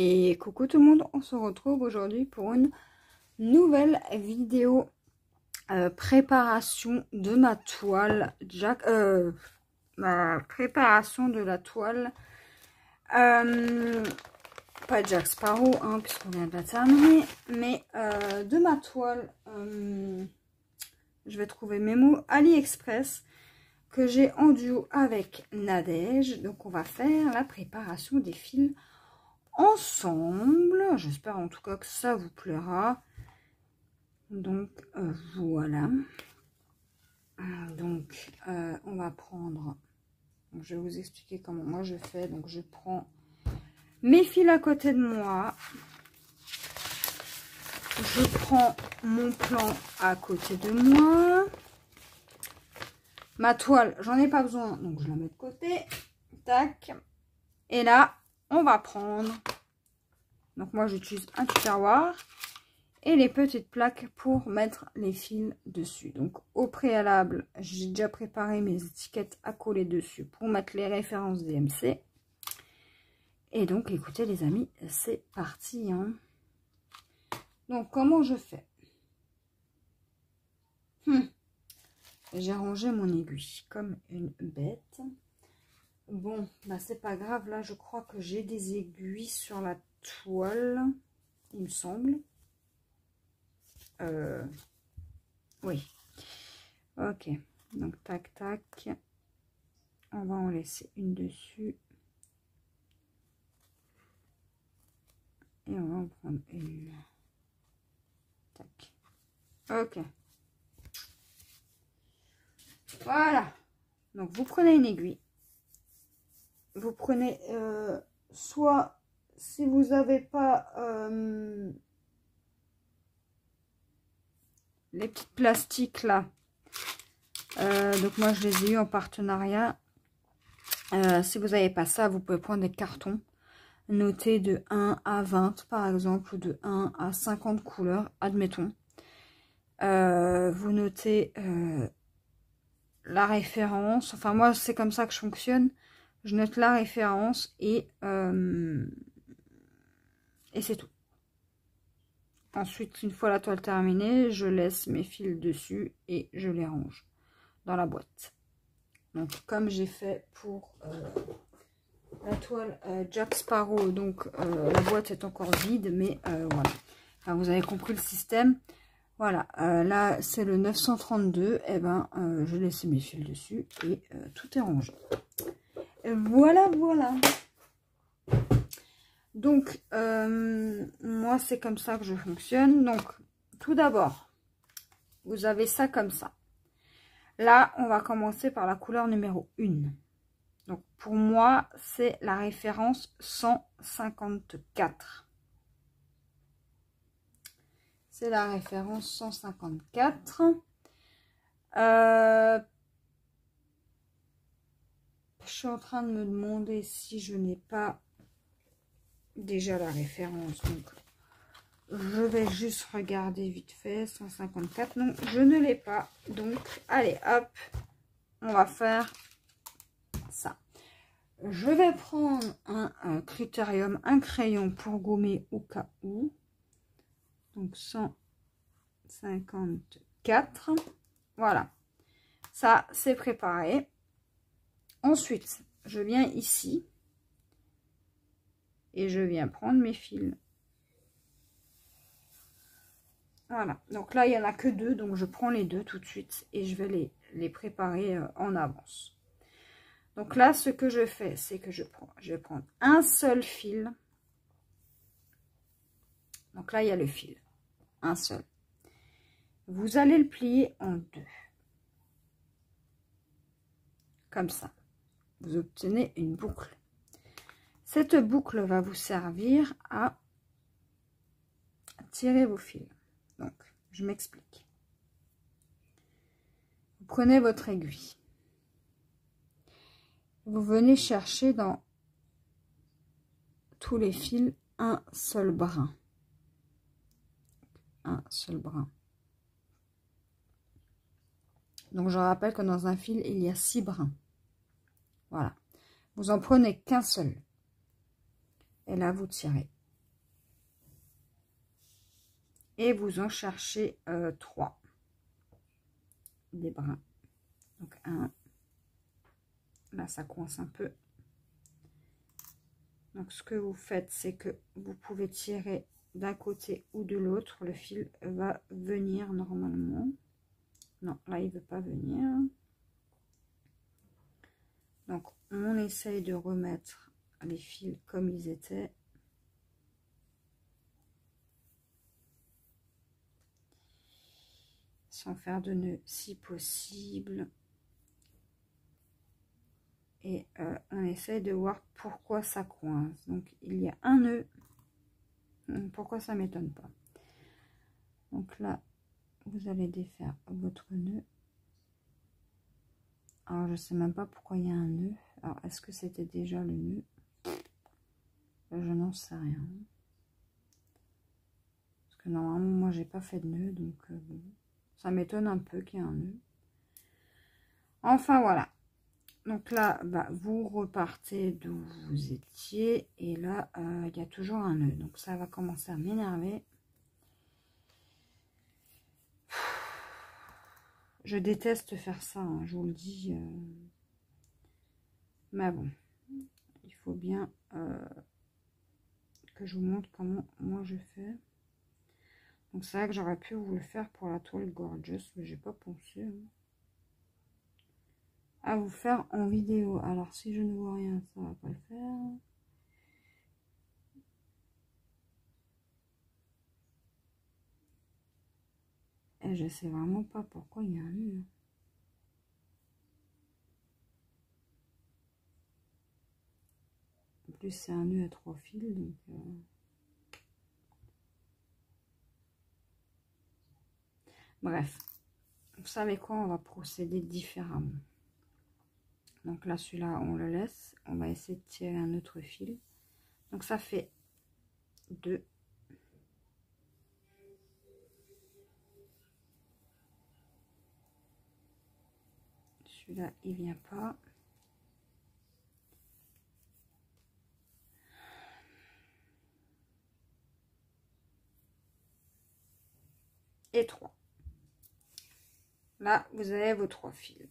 Et coucou tout le monde, on se retrouve aujourd'hui pour une nouvelle vidéo préparation de ma toile ma préparation de la toile pas Jack Sparrow hein, puisqu'on vient de la terminer, mais de ma toile je vais trouver mes mots AliExpress que j'ai en duo avec Nadège. Donc on va faire la préparation des fils ensemble. J'espère en tout cas que ça vous plaira. Donc voilà. Donc on va prendre, donc, je vais vous expliquer comment moi je fais. Donc je prends mes fils à côté de moi, je prends mon plan à côté de moi, ma toile j'en ai pas besoin donc je la mets de côté, tac, et là on va prendre, donc moi j'utilise un tupperware et les petites plaques pour mettre les fils dessus. Donc au préalable j'ai déjà préparé mes étiquettes à coller dessus pour mettre les références DMC. Et donc écoutez les amis, c'est parti hein. Donc comment je fais? J'ai rangé mon aiguille comme une bête. Bon, bah c'est pas grave, là je crois que j'ai des aiguilles sur la toile, il me semble. Oui. Ok, donc tac tac. On va en laisser une dessus. Et on va en prendre une. Tac. Ok. Voilà. Donc vous prenez une aiguille. Vous prenez soit si vous n'avez pas les petits plastiques là. Donc moi je les ai eu en partenariat. Si vous n'avez pas ça, vous pouvez prendre des cartons notés de 1 à 20 par exemple, ou de 1 à 50 couleurs, admettons. Vous notez la référence, enfin moi c'est comme ça que je fonctionne, je note la référence et c'est tout. Ensuite, une fois la toile terminée, je laisse mes fils dessus et je les range dans la boîte. Donc comme j'ai fait pour la toile Jack Sparrow, donc la boîte est encore vide, mais voilà, enfin, vous avez compris le système. Voilà, là c'est le 932, et ben je laisse mes fils dessus et tout est rangé. Et voilà, voilà. Donc moi c'est comme ça que je fonctionne. Donc tout d'abord, vous avez ça comme ça. Là on va commencer par la couleur numéro 1. Donc pour moi c'est la référence 154. C'est la référence 154. Je suis en train de me demander si je n'ai pas déjà la référence. Donc, je vais juste regarder vite fait. 154. Non, je ne l'ai pas. Donc, allez, hop. On va faire ça. Je vais prendre un critérium, un crayon pour gommer au cas où. Donc 154, voilà, ça c'est préparé. Ensuite je viens ici et je viens prendre mes fils. Voilà, donc là il n'y en a que deux, donc je prends les deux tout de suite et je vais les préparer en avance. Donc là ce que je fais, c'est que je vais prendre un seul fil. Donc là il y a le fil, un seul. Vous allez le plier en deux. Comme ça. Vous obtenez une boucle. Cette boucle va vous servir à tirer vos fils. Donc, je m'explique. Vous prenez votre aiguille. Vous venez chercher dans tous les fils un seul brin. Un seul brin. Donc, je rappelle que dans un fil, il y a 6 brins. Voilà. Vous en prenez qu'un seul. Et là, vous tirez. et vous en cherchez 3 des brins. Donc 1, là ça coince un peu. Donc ce que vous faites, c'est que vous pouvez tirer d'un côté ou de l'autre, le fil va venir normalement. Non, là il veut pas venir. Donc on essaye de remettre les fils comme ils étaient. Sans faire de nœud si possible. Et on essaye de voir pourquoi ça coince. Donc il y a un nœud. Pourquoi ça m'étonne pas. Donc là, vous allez défaire votre nœud. Alors je sais même pas pourquoi il y a un nœud. Alors est-ce que c'était déjà le nœud? Je n'en sais rien. Parce que normalement moi j'ai pas fait de nœud, donc bon. Ça m'étonne un peu qu'il y ait un nœud. Enfin voilà. Donc là, bah, vous repartez d'où vous étiez. Et là, il y a toujours un nœud. Donc ça va commencer à m'énerver. Je déteste faire ça, hein, je vous le dis. Mais bon, il faut bien que je vous montre comment moi je fais. Donc c'est vrai que j'aurais pu vous le faire pour la toile Gorgeous, mais j'ai pas pensé à vous faire en vidéo. Alors si je ne vois rien, ça va pas le faire. Et je sais vraiment pas pourquoi il y a un nœud. En plus c'est un nœud à 3 fils, donc bref. Vous savez quoi, on va procéder différemment. Donc là, celui-là, on le laisse. On va essayer de tirer un autre fil. Donc ça fait 2. Celui-là, il vient pas. Et 3. Là, vous avez vos 3 fils.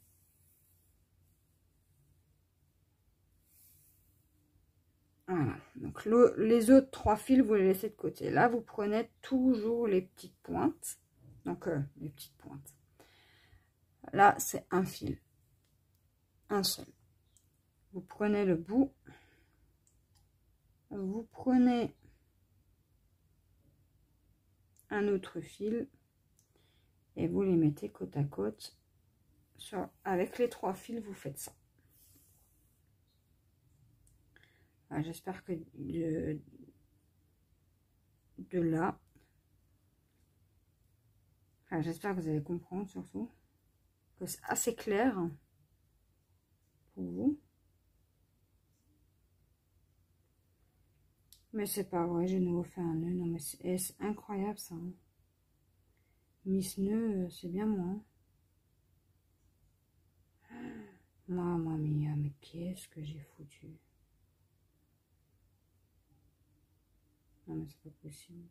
Voilà. Donc les autres 3 fils, vous les laissez de côté. Là, vous prenez toujours les petites pointes. Donc, les petites pointes. Là, c'est un fil. Un seul. Vous prenez le bout. Vous prenez un autre fil. Et vous les mettez côte à côte. Avec les 3 fils, vous faites ça. J'espère que de là, j'espère que vous allez comprendre surtout que c'est assez clair pour vous. Mais c'est pas vrai, j'ai nouveau fait un nœud. Non mais c'est incroyable ça. Hein. Miss Nœud, c'est bien moi. Mamma mia, mais qu'est-ce que j'ai foutu? Non mais c'est pas possible.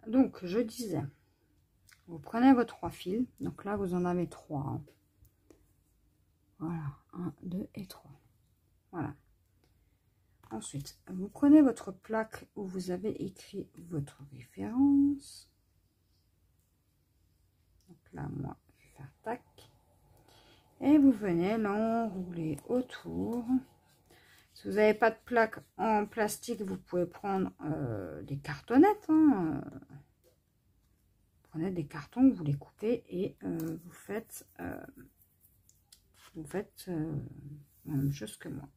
Donc, je disais, vous prenez vos 3 fils. Donc là, vous en avez 3. Hein. Voilà, 1, 2 et 3. Voilà. Ensuite, vous prenez votre plaque où vous avez écrit votre référence. Donc là, moi, je vais faire tac. Et vous venez l'enrouler autour. Si vous n'avez pas de plaque en plastique, vous pouvez prendre des cartonnettes. Hein. Prenez des cartons, vous les coupez et vous faites la même chose que moi.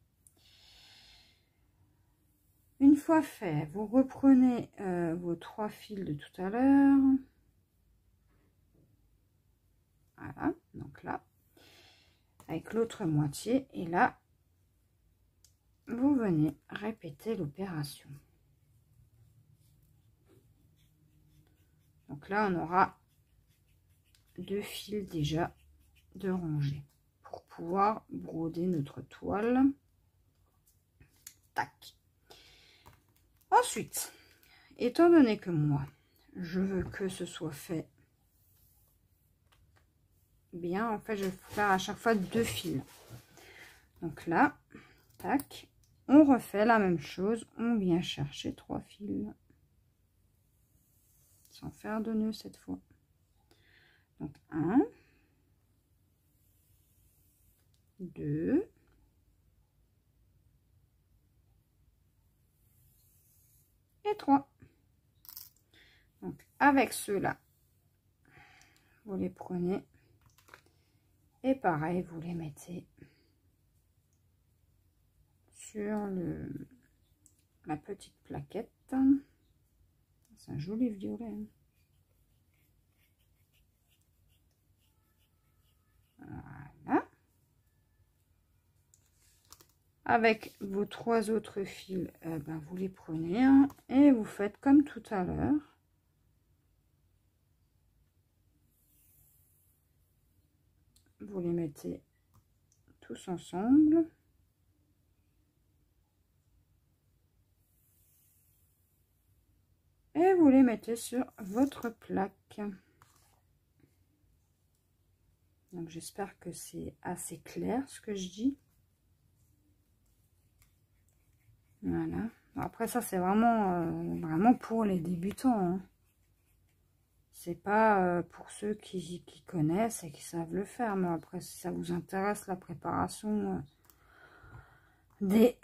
Une fois fait, vous reprenez vos 3 fils de tout à l'heure. Voilà, donc là, avec l'autre moitié. Et là, vous venez répéter l'opération. Donc là, on aura 2 fils déjà de rangée pour pouvoir broder notre toile. Tac. Ensuite, étant donné que moi, je veux que ce soit fait bien, en fait, je vais faire à chaque fois 2 fils. Donc là, tac, on refait la même chose. On vient chercher 3 fils. Sans faire de nœud cette fois. Donc 1, 2, et 3. Donc avec ceux-là, vous les prenez et pareil, vous les mettez sur la petite plaquette. C'est un joli violet. Voilà. Avec vos 3 autres fils, vous les prenez et vous faites comme tout à l'heure. Vous les mettez tous ensemble. Et vous les mettez sur votre plaque. Donc j'espère que c'est assez clair ce que je dis. Voilà. Après ça c'est vraiment pour les débutants. Hein. C'est pas pour ceux qui connaissent et qui savent le faire. Mais après si ça vous intéresse la préparation des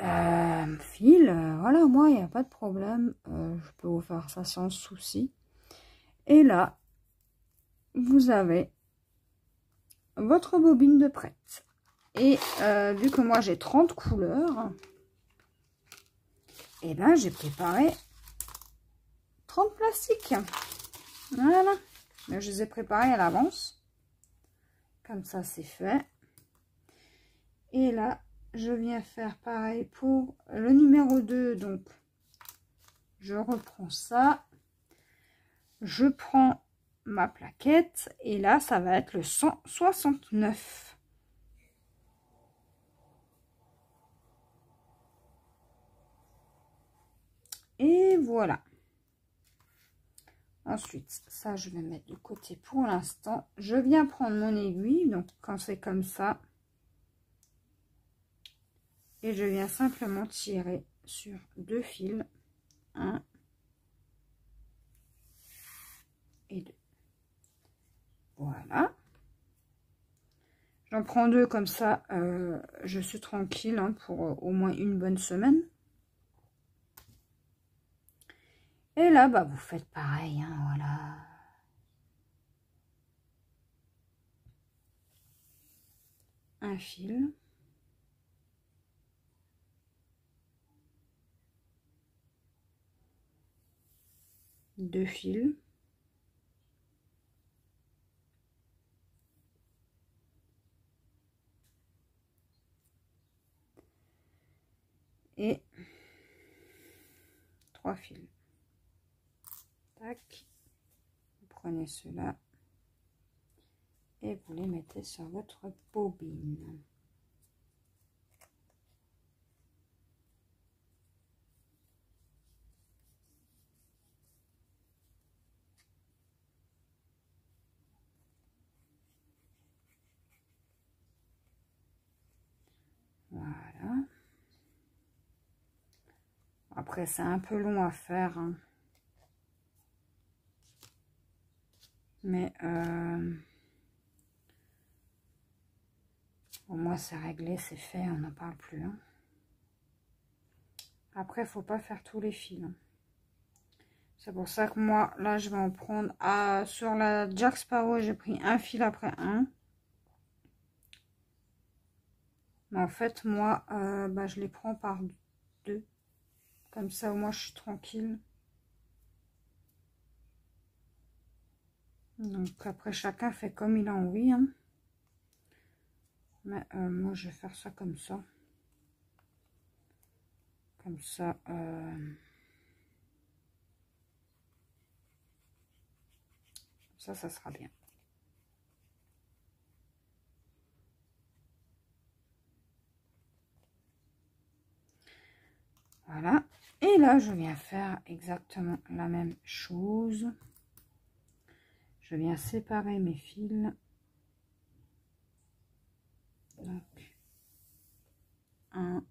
fils, voilà, moi il n'y a pas de problème. Je peux vous faire ça sans souci. Et là, vous avez votre bobine de prête. Et vu que moi j'ai 30 couleurs, et ben j'ai préparé 30 plastiques. Voilà. Mais je les ai préparés à l'avance. Comme ça c'est fait. Et là, je viens faire pareil pour le numéro 2. Donc, je reprends ça. Je prends ma plaquette. Et là, ça va être le 169. Et voilà. Ensuite, ça, je vais mettre de côté pour l'instant. Je viens prendre mon aiguille. Donc, quand c'est comme ça. Et je viens simplement tirer sur 2 fils. 1 et 2. Voilà. J'en prends 2 comme ça. Je suis tranquille hein, pour au moins une bonne semaine. Et là, vous faites pareil. Hein, voilà. Un fil. Deux fils. Et 3 fils. Tac. Vous prenez cela et vous les mettez sur votre bobine. Voilà. Après, c'est un peu long à faire. Hein. Mais au moins c'est réglé, c'est fait, on n'en parle plus. Hein. Après, il faut pas faire tous les fils. Hein. C'est pour ça que moi, là, je vais en prendre sur la Jack Sparrow, j'ai pris un fil après un. Mais en fait, moi, je les prends par 2. Comme ça, au moins, je suis tranquille. Donc, après, chacun fait comme il a envie. Hein. Mais moi, je vais faire ça comme ça. Comme ça, ça sera bien. Voilà. Et là, je viens faire exactement la même chose. Je viens séparer mes fils. Donc, 1,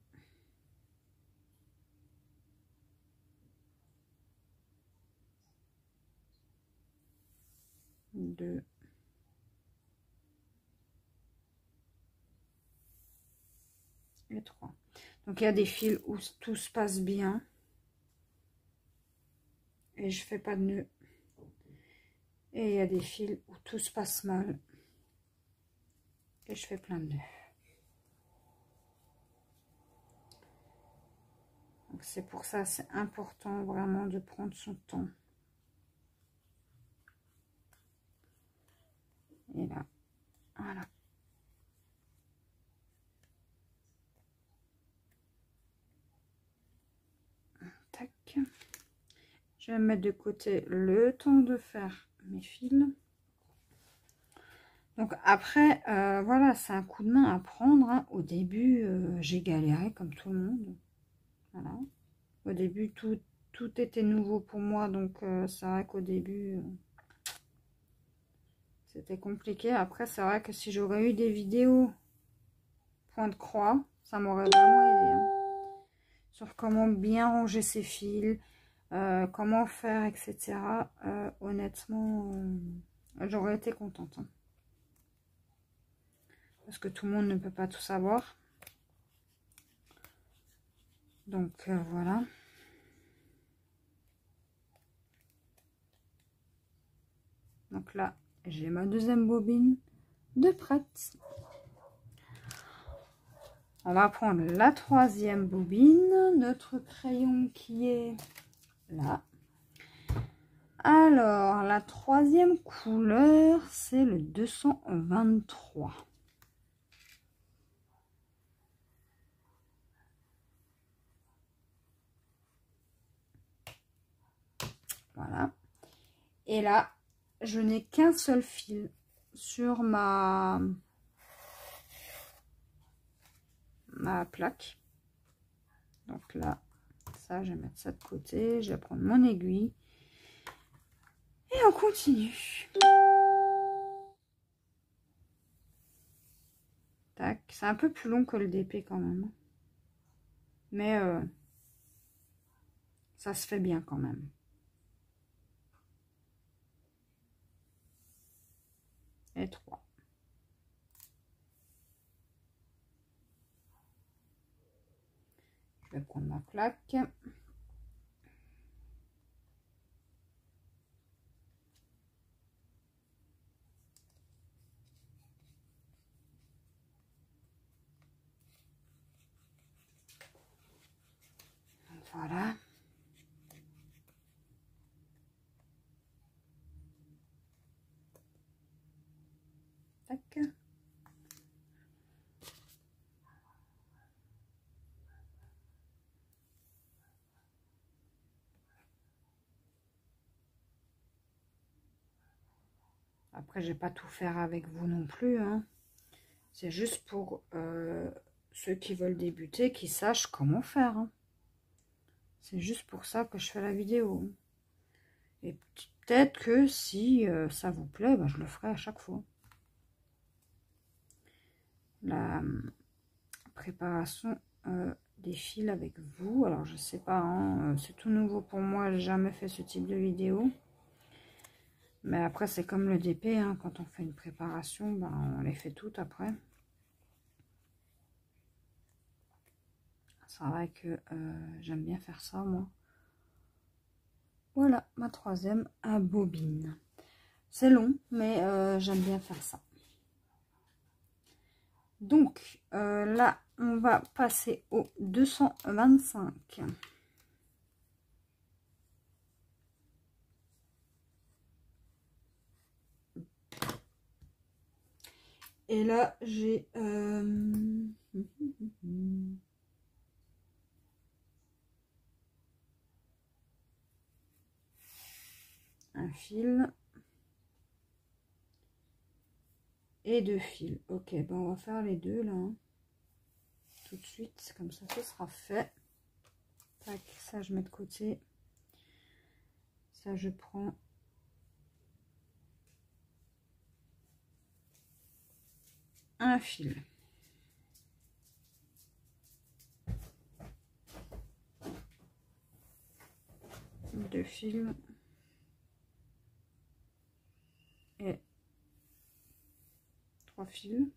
2, et 3. Donc, il y a des fils où tout se passe bien. Et je fais pas de nœud. Et il y a des fils où tout se passe mal. Et je fais plein de nœuds. Donc c'est pour ça, c'est important vraiment de prendre son temps. Et là, voilà. Tac. Je vais mettre de côté le temps de faire mes fils. Donc après, voilà, c'est un coup de main à prendre. Hein. Au début, j'ai galéré comme tout le monde. Voilà. Au début, tout était nouveau pour moi. Donc c'est vrai qu'au début, c'était compliqué. Après, c'est vrai que si j'aurais eu des vidéos point de croix, ça m'aurait vraiment aidé. Hein. Sur comment bien ranger ses fils, comment faire, etc. Honnêtement, j'aurais été contente. Hein. Parce que tout le monde ne peut pas tout savoir. Donc, voilà. Donc là, j'ai ma deuxième bobine de prête. On va prendre la troisième bobine. Notre crayon qui est là. Alors, la troisième couleur, c'est le 223. Voilà. Et là, je n'ai qu'un seul fil sur ma plaque. Donc là, ça, je vais mettre ça de côté. Je vais prendre mon aiguille. Et on continue. Tac. C'est un peu plus long que le DP quand même. Mais ça se fait bien quand même. Et 3. Je vais prendre ma plaque. Voilà. Tac. Après, je vais pas tout faire avec vous non plus. Hein. C'est juste pour ceux qui veulent débuter, qui sachent comment faire. Hein. C'est juste pour ça que je fais la vidéo. Et peut-être que si ça vous plaît, ben, je le ferai à chaque fois. La préparation des fils avec vous. Alors, je sais pas, hein, c'est tout nouveau pour moi. J'ai jamais fait ce type de vidéo. Mais après, c'est comme le DP. Hein, quand on fait une préparation, ben, on les fait toutes après. C'est vrai que j'aime bien faire ça, moi. Voilà, ma troisième bobine. C'est long, mais j'aime bien faire ça. Donc, là, on va passer au 225. Et là, j'ai... un fil et 2 fils. Ok, ben on va faire les deux là, hein, tout de suite, comme ça ce sera fait. Tac, ça je mets de côté. Ça je prends un fil. Deux fils et 3 fils.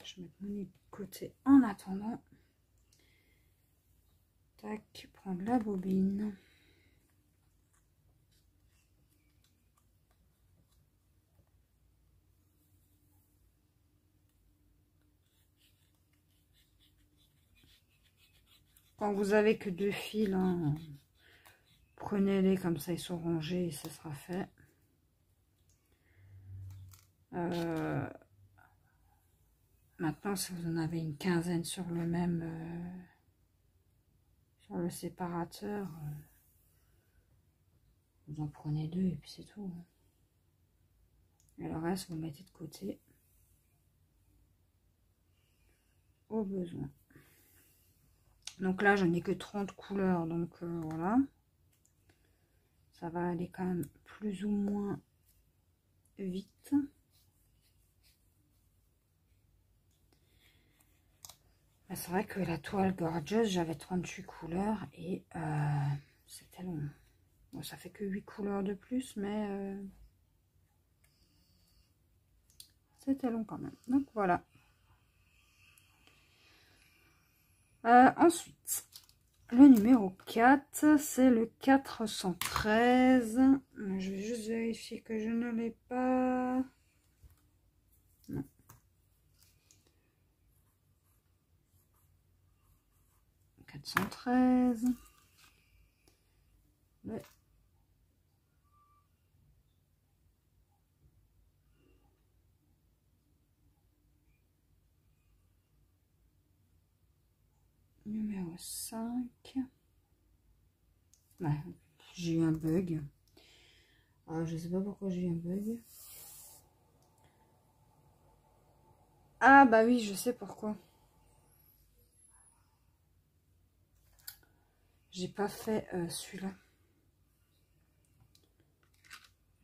Je mets mon de côté en attendant. Tac, prendre la bobine. Quand vous avez que 2 fils, hein, prenez-les comme ça, ils sont rangés et ça sera fait. Maintenant, si vous en avez une quinzaine sur le même, sur le séparateur, vous en prenez 2 et puis c'est tout. Et le reste, vous mettez de côté au besoin. Donc là, je n'ai que 30 couleurs, donc voilà. Ça va aller quand même plus ou moins vite. C'est vrai que la toile Gorgeous, j'avais 38 couleurs et c'était long. Bon, ça fait que 8 couleurs de plus, mais c'était long quand même. Donc voilà. Ensuite, le numéro 4, c'est le 413. Je vais juste vérifier que je ne l'ai pas. Non. 413. Le numéro 5. Ouais, j'ai eu un bug. Je sais pas pourquoi j'ai eu un bug. Ah bah oui, je sais pourquoi. J'ai pas fait celui-là.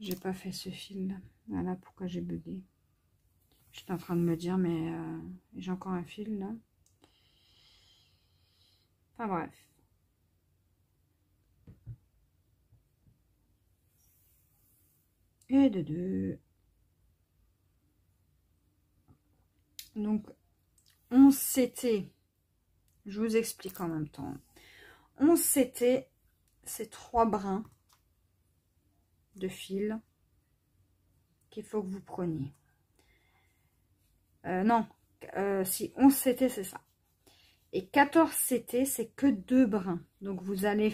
J'ai pas fait ce fil là. Voilà pourquoi j'ai bugué. J'étais en train de me dire, mais j'ai encore un fil là. Enfin bref. Et de 2. Donc, 11 CT. Je vous explique en même temps. 11 CT, c'est 3 brins de fil qu'il faut que vous preniez. Non, si 11 CT, c'est ça. Et 14 CT, c'est que 2 brins. Donc, vous allez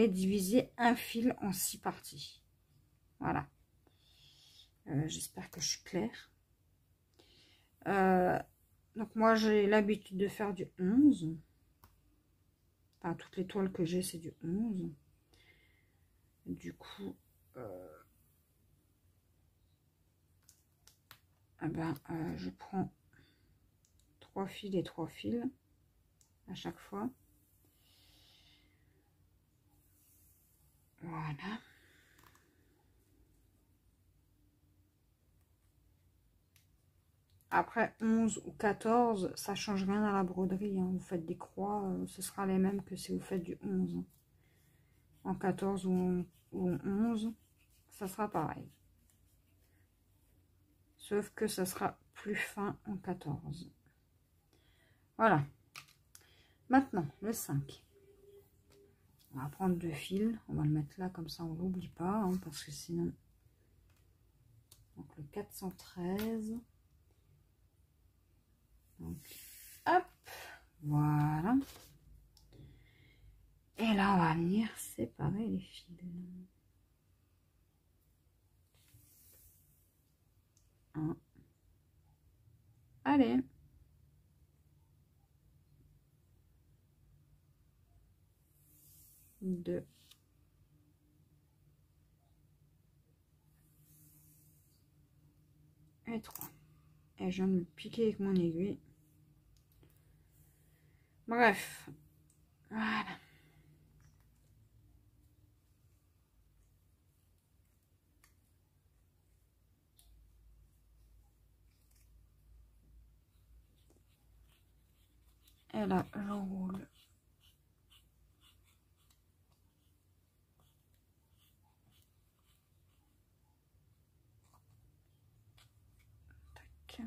diviser un fil en 6 parties. Voilà. J'espère que je suis claire. Donc, moi, j'ai l'habitude de faire du 11. Enfin, toutes les toiles que j'ai, c'est du 11. Du coup, je prends 3 fils et 3 fils à chaque fois. Voilà. Après 11 ou 14, ça change rien à la broderie. Hein. Vous faites des croix, ce sera les mêmes que si vous faites du 11. En 14 ou en 11, ça sera pareil. Sauf que ça sera plus fin en 14. Voilà. Maintenant, le 5. On va prendre 2 fils. On va le mettre là, comme ça on ne l'oublie pas. Hein, parce que sinon... Donc le 413. Donc, hop. Voilà. Et là, on va venir séparer les fils. Un. Allez. 2. et 3. Et je viens de me piquer avec mon aiguille. Bref, voilà. Et là, j'enroule. Tac.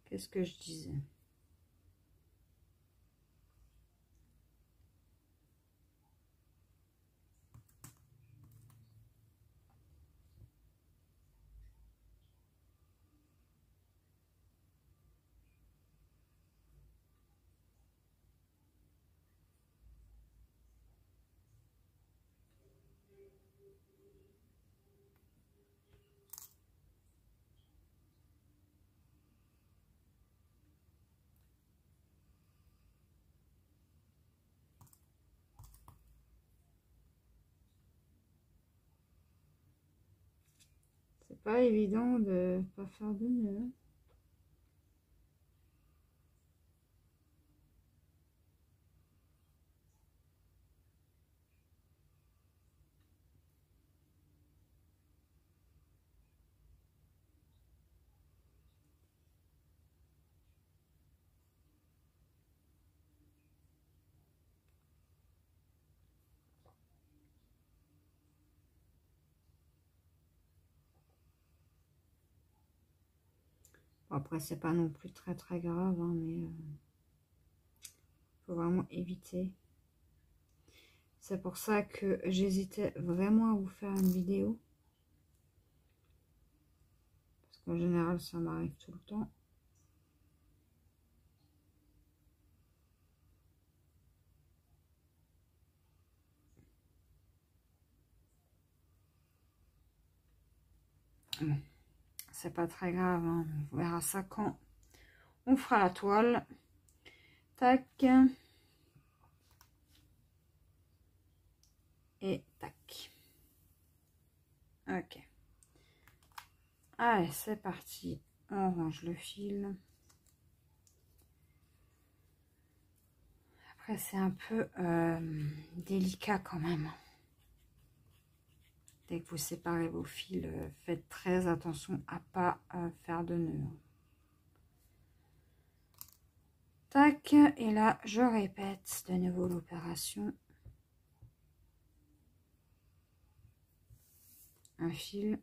Qu'est-ce que je disais? C'est pas évident de pas faire de nœud. Bon, après, c'est pas non plus très grave, hein, mais faut vraiment éviter. C'est pour ça que j'hésitais vraiment à vous faire une vidéo. Parce qu'en général, ça m'arrive tout le temps. Bon, c'est pas très grave, hein. On verra ça quand on fera la toile. Tac. Et tac. Ok. Allez, c'est parti. On range le fil. Après, c'est un peu délicat quand même. Dès que vous séparez vos fils, faites très attention à pas faire de nœuds. Tac, et là, je répète de nouveau l'opération. Un fil.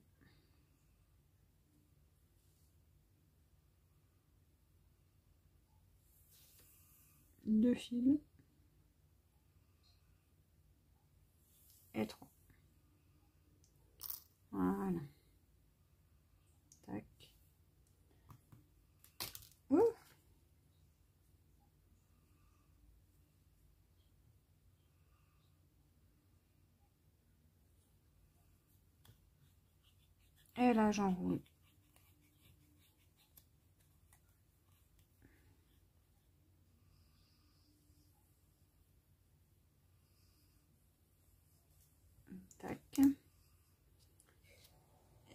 Deux fils. Et 3. Voilà. Tac. Ouh. Et là, j'enroule. Tac.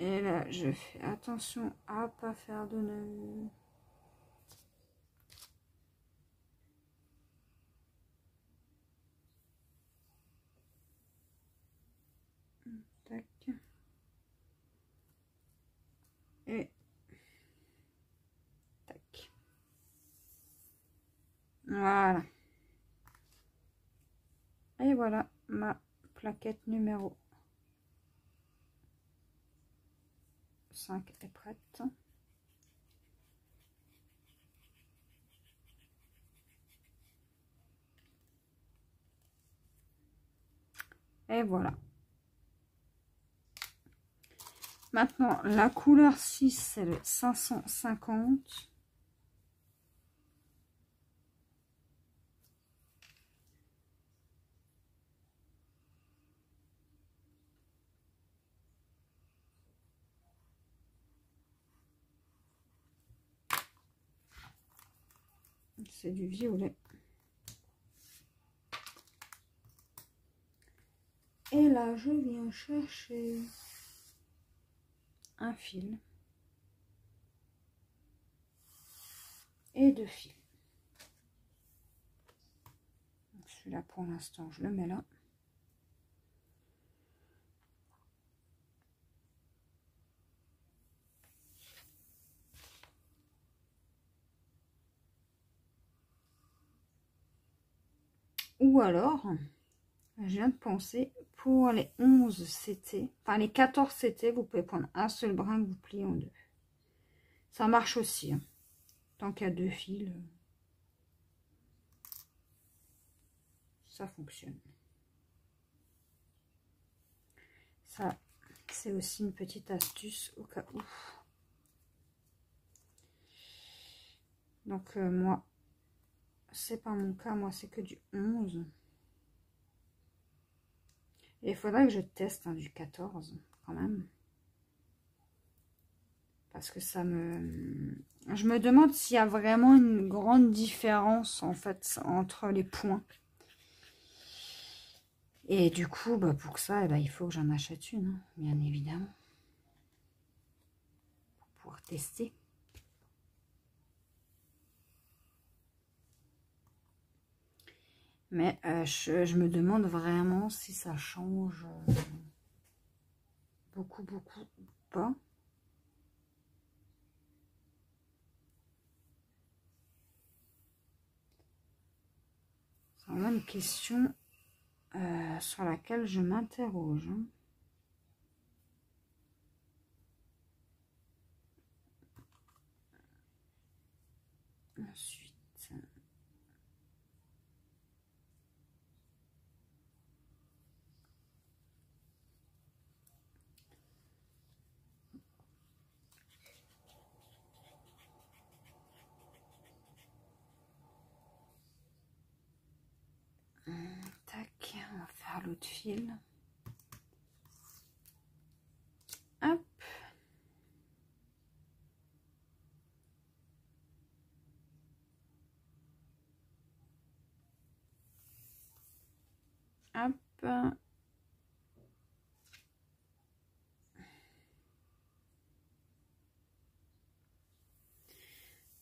Et là, je fais attention à pas faire de nœuds. Tac. Et tac. Voilà. Et voilà ma plaquette numéro 5 est prête. Et voilà. Maintenant, la couleur 6, c'est le 550. C'est du violet. Et là, je viens chercher un fil et 2 fils. Celui-là, pour l'instant, je le mets là. Ou alors, je viens de penser, pour les 11 CT, enfin les 14 CT, vous pouvez prendre un seul brin que vous pliez en 2. Ça marche aussi, hein. Tant qu'il y a 2 fils, ça fonctionne. Ça, c'est aussi une petite astuce au cas où. Donc, moi, c'est pas mon cas, moi, c'est que du 11. Et il faudrait que je teste du 14, quand même. Parce que ça me... Je me demande s'il y a vraiment une grande différence, en fait, entre les points. Et du coup, bah, pour ça, il faut que j'en achète une, hein, bien évidemment. Pour pouvoir tester. Mais je me demande vraiment si ça change beaucoup ou pas. C'est vraiment une question sur laquelle je m'interroge. Hein. Ensuite, tac, on va faire l'autre fil. Hop. Hop. Il va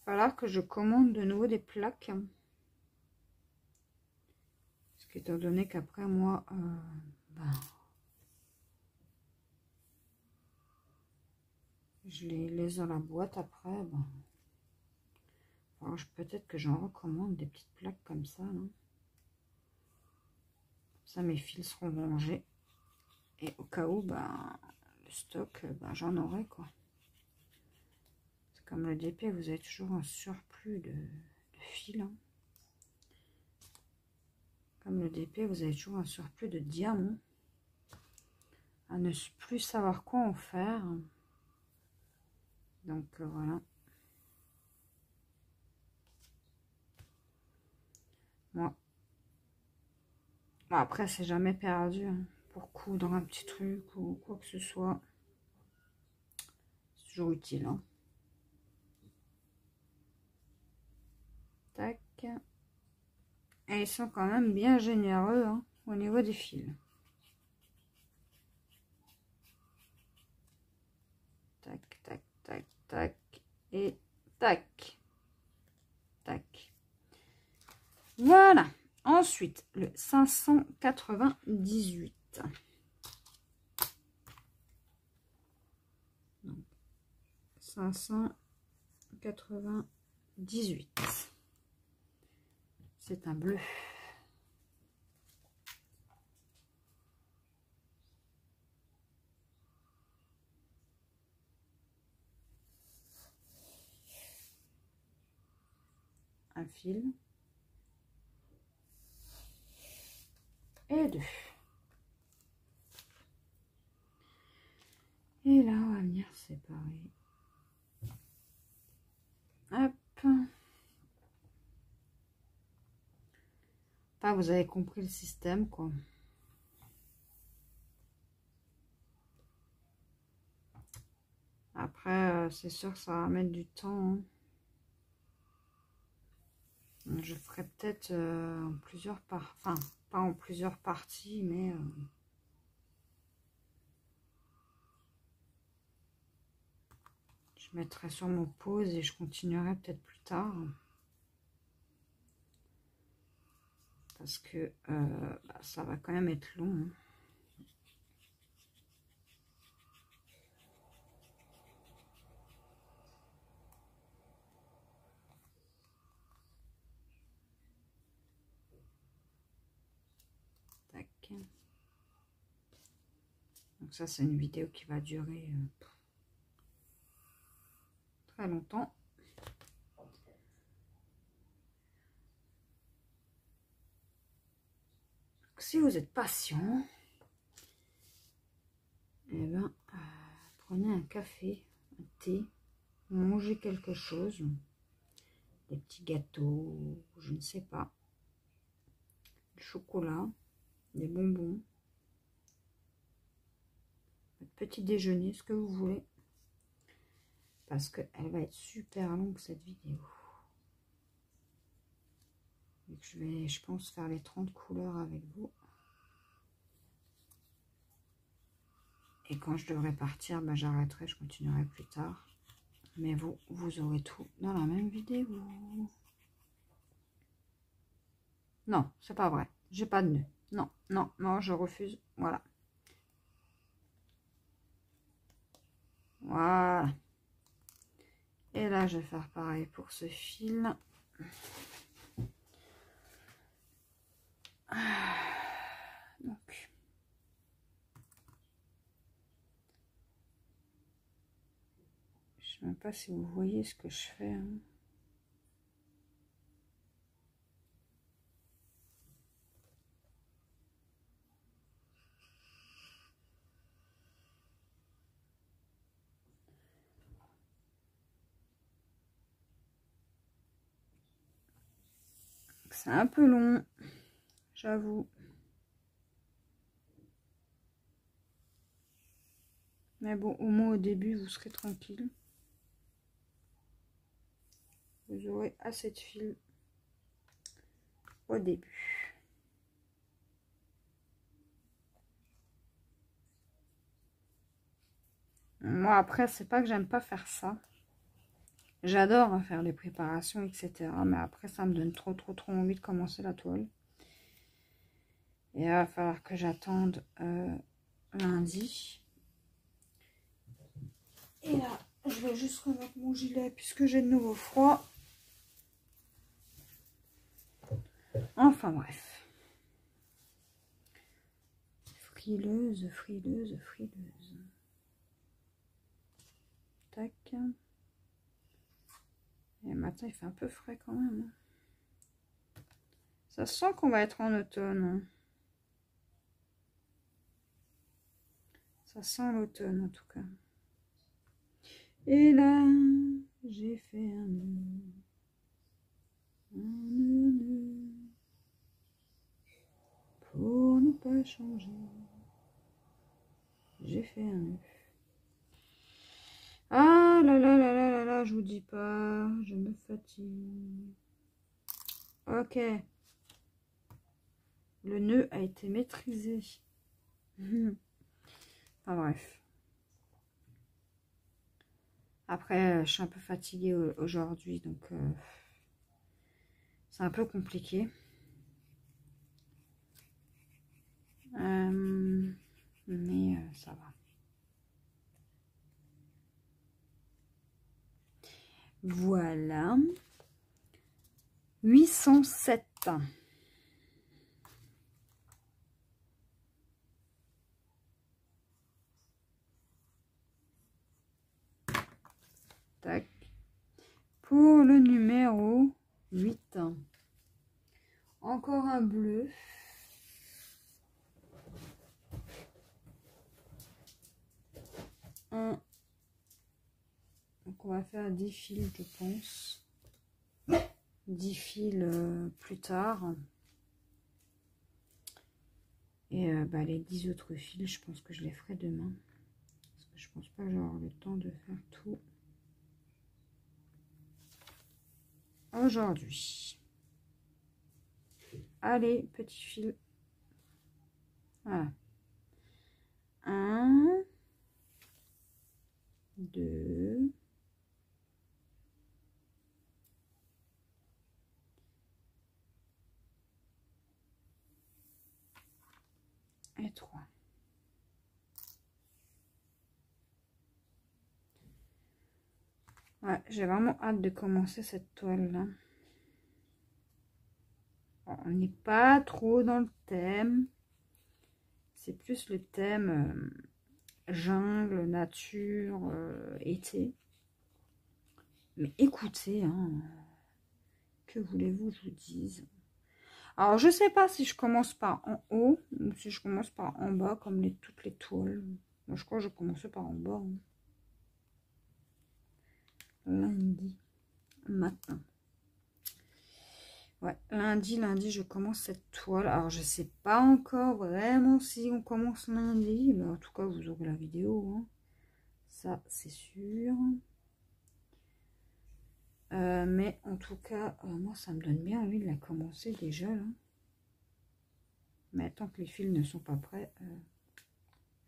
falloir que je commande de nouveau des plaques. Parce qu'étant donné qu'après moi, je les laisse dans la boîte après. Alors, peut-être que j'en recommande des petites plaques comme ça. Là. Ça, mes fils seront rangés. Et au cas où, le stock, j'en aurai quoi. C'est comme le DP, vous avez toujours un surplus de fil. Hein. Comme le DP, vous avez toujours un surplus de diamants. À ne plus savoir quoi en faire. Donc voilà. Moi. Bon, après, c'est jamais perdu hein, pour coudre un petit truc ou quoi que ce soit. C'est toujours utile. Hein. Tac. Et ils sont quand même bien généreux hein, au niveau des fils. Tac, tac, tac, tac. Et tac. Tac. Voilà. Ensuite, le 598. Donc, 598. C'est un bleu. Un fil. Et 2. Et là, on va venir séparer. Hop. Enfin, vous avez compris le système, quoi. Après, c'est sûr que ça va mettre du temps. Hein. Je ferai peut-être en plusieurs parties, enfin pas en plusieurs parties, mais je mettrai sur mon pause et je continuerai peut-être plus tard. Parce que ça va quand même être long. Hein. Tac. Donc ça, c'est une vidéo qui va durer très longtemps. Donc, si vous êtes patient, eh ben, prenez un café, un thé, mangez quelque chose, des petits gâteaux, je ne sais pas, du chocolat, des bonbons, votre petit déjeuner, ce que vous voulez, parce qu'elle va être super longue cette vidéo. Donc, je vais, je pense, faire les 30 couleurs avec vous. Et quand je devrais partir, j'arrêterai, je continuerai plus tard. Mais vous aurez tout dans la même vidéo. Non, c'est pas vrai. J'ai pas de nœud. Non, non, non, je refuse. Voilà. Voilà. Et là, je vais faire pareil pour ce fil. Donc. Je sais même pas si vous voyez ce que je fais. Hein. C'est un peu long, j'avoue. Mais bon, au moins au début, vous serez tranquille. Vous aurez assez de fil au début. Moi, après, c'est pas que j'aime pas faire ça. J'adore faire les préparations, etc. Mais après, ça me donne trop envie de commencer la toile. Et il va falloir que j'attende lundi. Et là, je vais juste remettre mon gilet puisque j'ai de nouveau froid. Enfin bref. Frileuse, frileuse, frileuse. Tac. Et le matin, il fait un peu frais quand même. Ça sent qu'on va être en automne. Ça sent l'automne en tout cas. Et là, j'ai fait un nœud. Un nœud. Pour ne pas changer. J'ai fait un nœud. Ah là là là là là là, je vous dis pas, je me fatigue. Ok. Le nœud a été maîtrisé. Enfin bref. Après, je suis un peu fatiguée aujourd'hui, donc c'est un peu compliqué. Mais ça va. Voilà. 807. Tac. Pour le numéro 8. Encore un bleu. Donc on va faire 10 fils, je pense. 10 fils plus tard. Et les 10 autres fils, je pense que je les ferai demain. Parce que je pense pas que j'aurai le temps de faire tout aujourd'hui. Allez, petit fil. Voilà. 1, 2, et 3. Ouais, j'ai vraiment hâte de commencer cette toile là. On n'est pas trop dans le thème. C'est plus le thème jungle, nature, été. Mais écoutez, hein, que voulez-vous que je vous dise? Alors, je sais pas si je commence par en haut ou si je commence par en bas, comme toutes les toiles. Moi, je crois que je commence par en bas. Hein. Lundi matin. Ouais, lundi, je commence cette toile. Alors, je sais pas encore vraiment si on commence lundi. Mais en tout cas, vous aurez la vidéo. Hein. Ça, c'est sûr. Mais en tout cas, moi, ça me donne bien envie de la commencer déjà. Là. Mais tant que les fils ne sont pas prêts,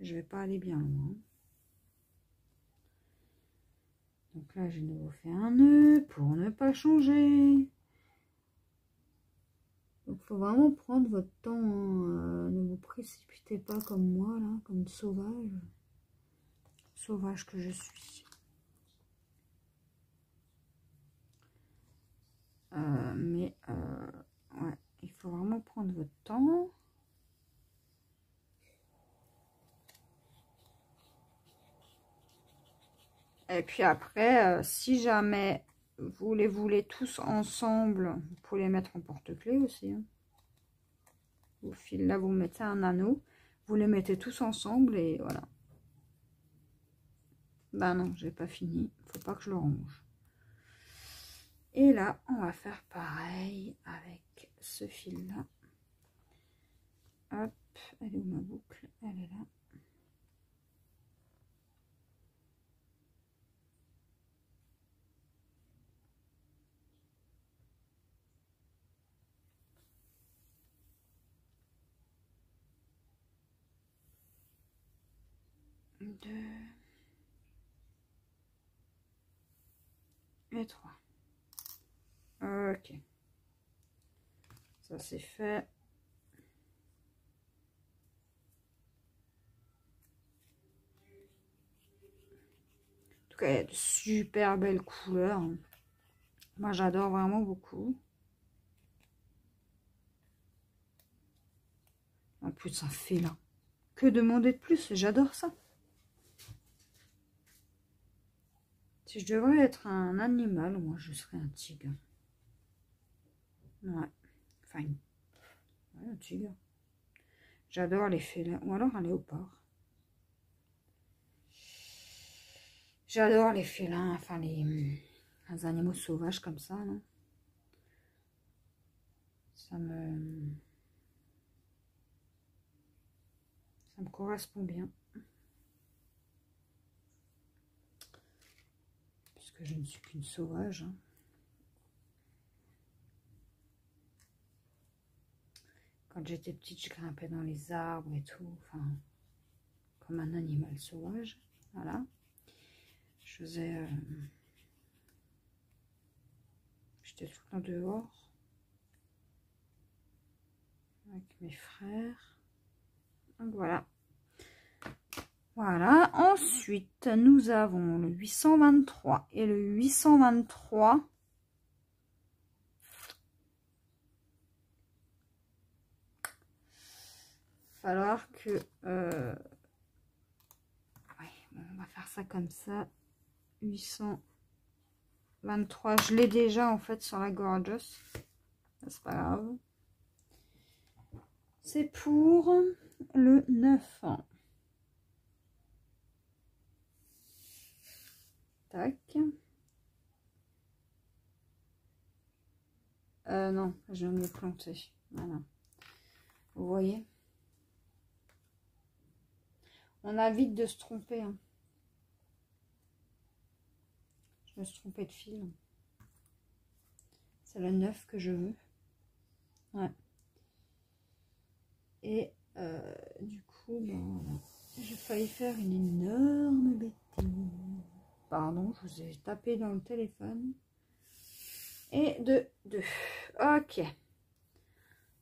je vais pas aller bien loin. Donc là, j'ai de nouveau fait un nœud pour ne pas changer. Donc, il faut vraiment prendre votre temps. Hein. Ne vous précipitez pas comme moi, là, comme une sauvage. Sauvage que je suis. Ouais, il faut vraiment prendre votre temps. Et puis après, si jamais vous les voulez tous ensemble, vous pouvez les mettre en porte-clés aussi. Hein. Au fil là, vous mettez un anneau, vous les mettez tous ensemble et voilà. Ben non, j'ai pas fini. Faut pas que je le range. Et là, on va faire pareil avec ce fil-là. Hop, elle est où ma boucle? Elle est là. Deux. Et 3. Ok. Ça c'est fait. En tout cas, il y a de super belles couleurs. Moi, j'adore vraiment beaucoup. En plus, un félin. Que demander de plus? J'adore ça. Si je devrais être un animal, moi, je serais un tigre. Ouais. Enfin, ouais, un tigre. J'adore les félins. Ou alors un léopard. J'adore les félins. Enfin, les animaux sauvages comme ça, non? Ça me correspond bien. Puisque je ne suis qu'une sauvage. Hein. Quand j'étais petite, je grimpais dans les arbres et tout. Enfin, comme un animal sauvage. Voilà. Je faisais... J'étais tout le temps dehors. Avec mes frères. Donc voilà. Voilà. Ensuite, nous avons le 823 et le 823. Falloir que... Ouais, bon, on va faire ça comme ça. 823. Je l'ai déjà en fait sur la Gorgeous. C'est pas grave. C'est pour le 9 ans. Tac. Non, je vais me planter. Voilà. Vous voyez? On a vite de se tromper. Hein. Je me suis trompée de fil. C'est le 9 que je veux. Ouais. Et du coup, ben, voilà. J'ai failli faire une énorme bêtise. Pardon, je vous ai tapé dans le téléphone. Et de 2. Ok.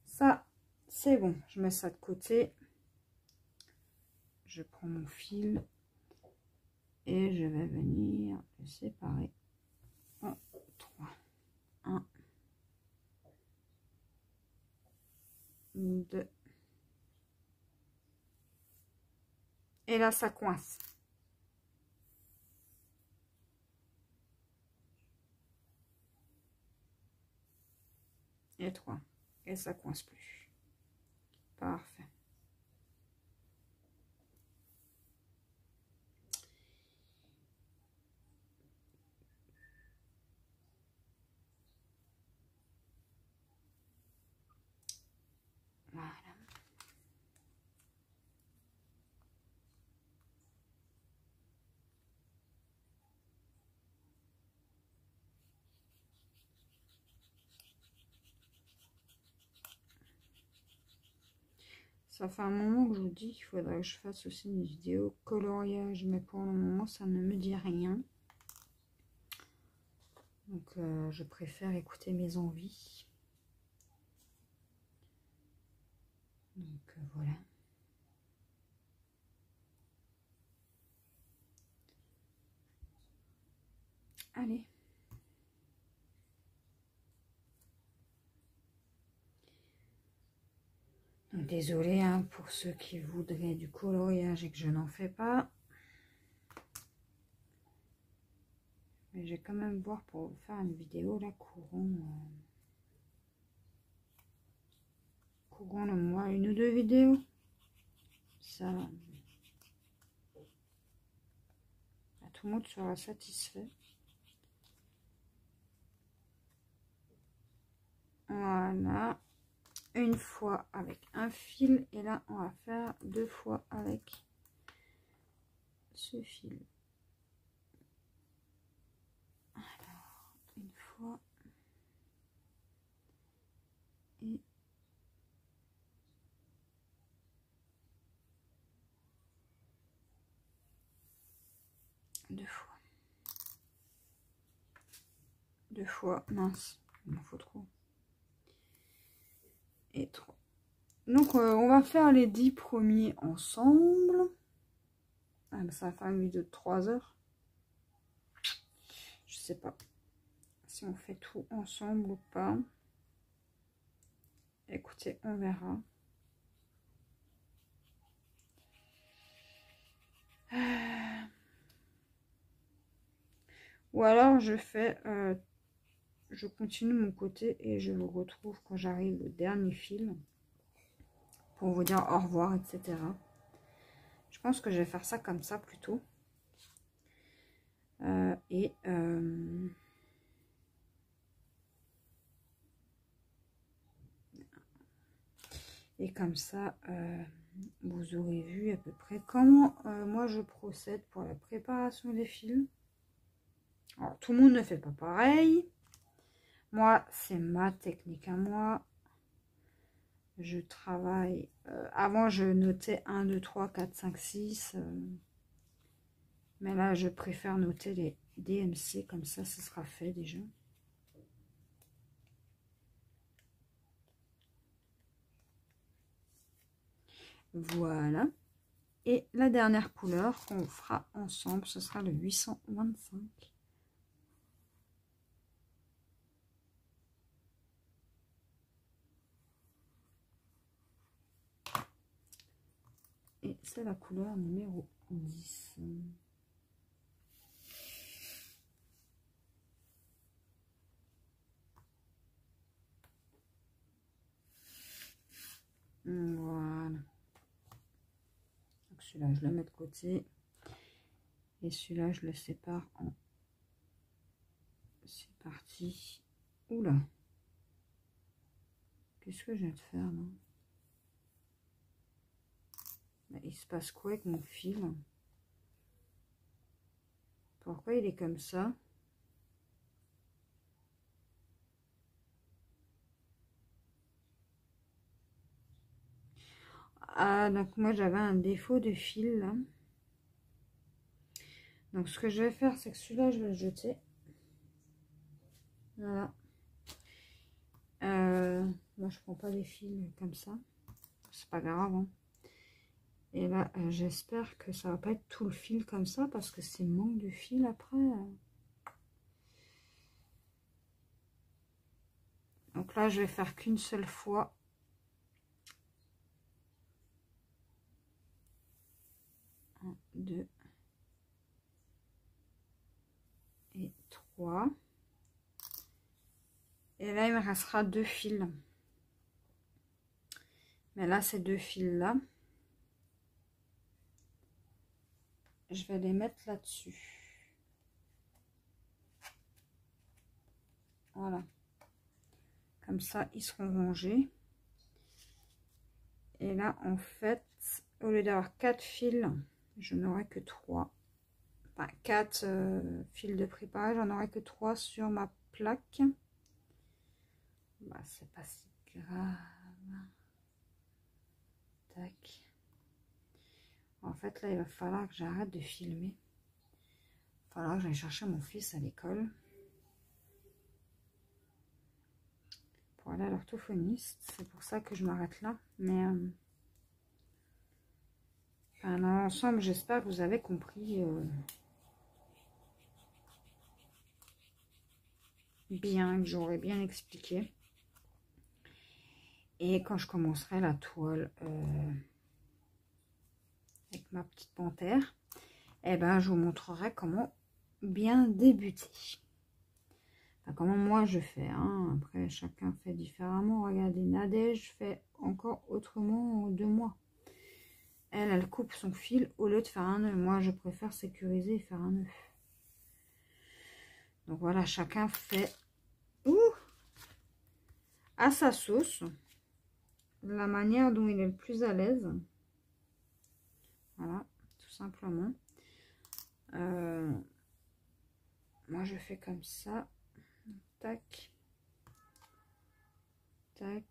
Ça, c'est bon. Je mets ça de côté. Je prends mon fil. Et je vais venir le séparer en 3. 1, 2. Et là, ça coince. Et 3. Et ça coince plus. Parfait. Voilà. Ça fait un moment que je vous dis qu'il faudrait que je fasse aussi une vidéo coloriage, mais pour le moment, ça ne me dit rien. Donc, je préfère écouter mes envies. Donc, voilà. Allez. Désolée hein, pour ceux qui voudraient du coloriage et que je n'en fais pas. Mais je vais quand même voir pour faire une vidéo là, courant le mois, 1 ou 2 vidéos. Ça, tout le monde sera satisfait. Voilà. Une fois avec un fil et là on va faire 2 fois avec ce fil. Alors, une fois et 2 fois. 2 fois, mince, il m'en faut trop. Et 3. Donc on va faire les 10 premiers ensemble. Ah, ça va faire une vidéo de 3 heures. Je sais pas si on fait tout ensemble ou pas. Écoutez, on verra. Ou alors je fais, je continue mon côté et je vous retrouve quand j'arrive au dernier fil pour vous dire au revoir, etc. Je pense que je vais faire ça comme ça plutôt. Et comme ça, vous aurez vu à peu près comment moi je procède pour la préparation des fils. Alors, tout le monde ne fait pas pareil. Moi, c'est ma technique à moi. Je travaille. Avant, je notais 1, 2, 3, 4, 5, 6. Mais là, je préfère noter les DMC. Comme ça, ce sera fait déjà. Voilà. Et la dernière couleur qu'on fera ensemble, ce sera le 825. Et c'est la couleur numéro 10. Voilà. Celui-là, je le mets de côté. Et celui-là, je le sépare en... C'est parti. Oula. Qu'est-ce que je viens de faire, là? Il se passe quoi avec mon fil? Pourquoi il est comme ça? donc moi j'avais un défaut de fil là. Donc ce que je vais faire, c'est que celui-là je vais le jeter. Voilà. Moi je prends pas les fils comme ça, c'est pas grave, hein. Et là j'espère que ça va pas être tout le fil comme ça, parce que c'est manque de fil après. Donc là je vais faire qu'une seule fois. 1, 2 et 3. Et là il me restera 2 fils. Mais là ces 2 fils là, je vais les mettre là-dessus. Voilà. Comme ça, ils seront rangés. Et là, en fait, au lieu d'avoir 4 fils, je n'aurai que 3. Enfin, 4 fils de préparage, j'en aurai que 3 sur ma plaque. Bah, c'est pas si grave. Tac. En fait, là, il va falloir que j'arrête de filmer. Il va falloir que j'aille chercher mon fils à l'école. Pour aller à l'orthophoniste. C'est pour ça que je m'arrête là. Mais enfin, dans l'ensemble, j'espère que vous avez compris bien, que j'aurais bien expliqué. Et quand je commencerai la toile avec ma petite panthère, eh ben, je vous montrerai comment bien débuter. Enfin, comment moi je fais, hein. Après, chacun fait différemment. Regardez, Nadège fait encore autrement de moi. Elle coupe son fil au lieu de faire un nœud. Moi, je préfère sécuriser et faire un nœud. Donc voilà, chacun fait à sa sauce, la manière dont il est le plus à l'aise. Voilà, tout simplement. Moi, je fais comme ça. Tac. Tac.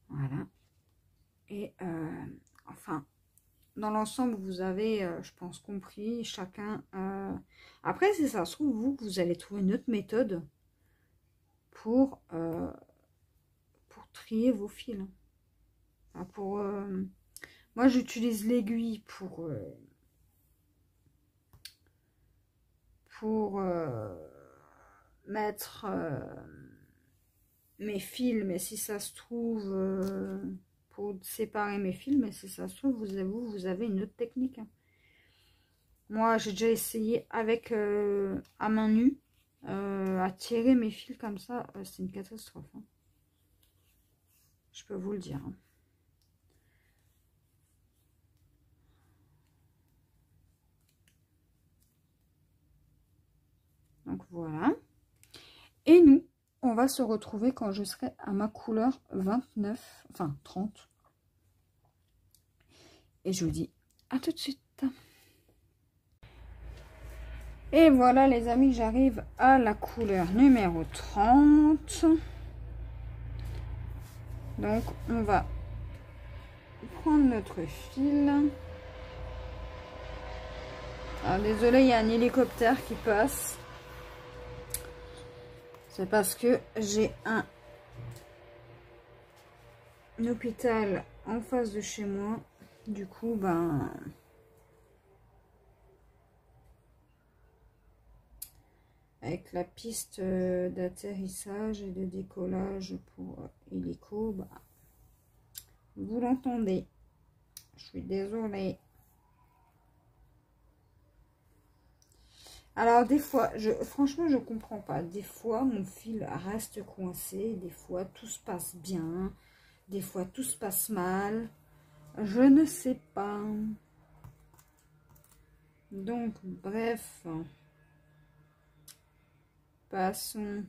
Voilà. Et enfin, dans l'ensemble, vous avez, je pense, compris chacun. Après, si ça se trouve, vous allez trouver une autre méthode pour trier vos fils. Enfin, moi, j'utilise l'aiguille pour mettre mes fils, mais si ça se trouve, pour séparer mes fils, mais si ça se trouve, vous avez une autre technique, hein. Moi, j'ai déjà essayé avec à main nue à tirer mes fils comme ça. C'est une catastrophe, hein. Je peux vous le dire, hein. Donc voilà. Et nous, on va se retrouver quand je serai à ma couleur 29, enfin 30. Et je vous dis à tout de suite. Et voilà les amis, j'arrive à la couleur numéro 30. Donc on va prendre notre fil. Alors désolé, il y a un hélicoptère qui passe. C'est parce que j'ai un hôpital en face de chez moi. Du coup, ben... avec la piste d'atterrissage et de décollage pour hélico, bah, vous l'entendez. Je suis désolée. Alors des fois, franchement, je comprends pas. Des fois, mon fil reste coincé. Des fois, tout se passe bien. Des fois, tout se passe mal. Je ne sais pas. Donc, bref. Passons.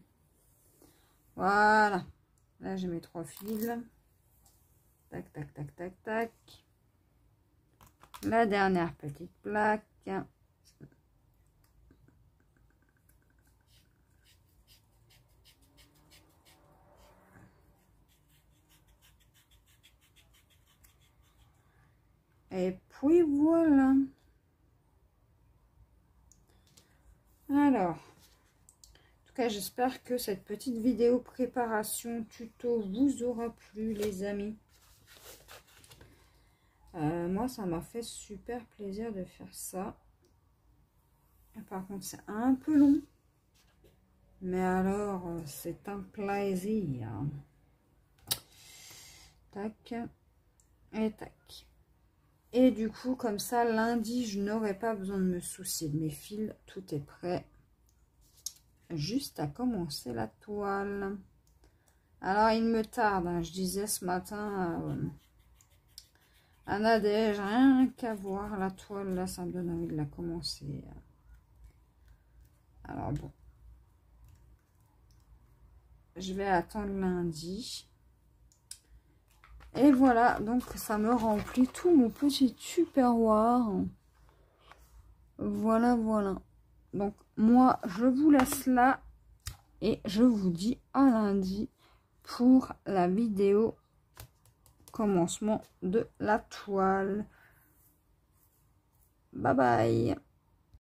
Voilà. Là, j'ai mes 3 fils. Tac, tac, tac, tac, tac. La dernière petite plaque. Et puis voilà. Alors, en tout cas, j'espère que cette petite vidéo préparation tuto vous aura plu, les amis. Moi, ça m'a fait super plaisir de faire ça. Par contre, c'est un peu long. Mais alors, c'est un plaisir. Tac. Et tac. Et du coup, comme ça, lundi, je n'aurai pas besoin de me soucier de mes fils. Tout est prêt. Juste à commencer la toile. Alors, il me tarde. Hein. Je disais ce matin à Nadège, rien qu'à voir la toile, là, ça me donne envie de la commencer. Alors, bon. Je vais attendre lundi. Et voilà, donc ça me remplit tout mon petit tupperware. Voilà, voilà. Donc, moi, je vous laisse là. Et je vous dis à lundi pour la vidéo commencement de la toile. Bye bye.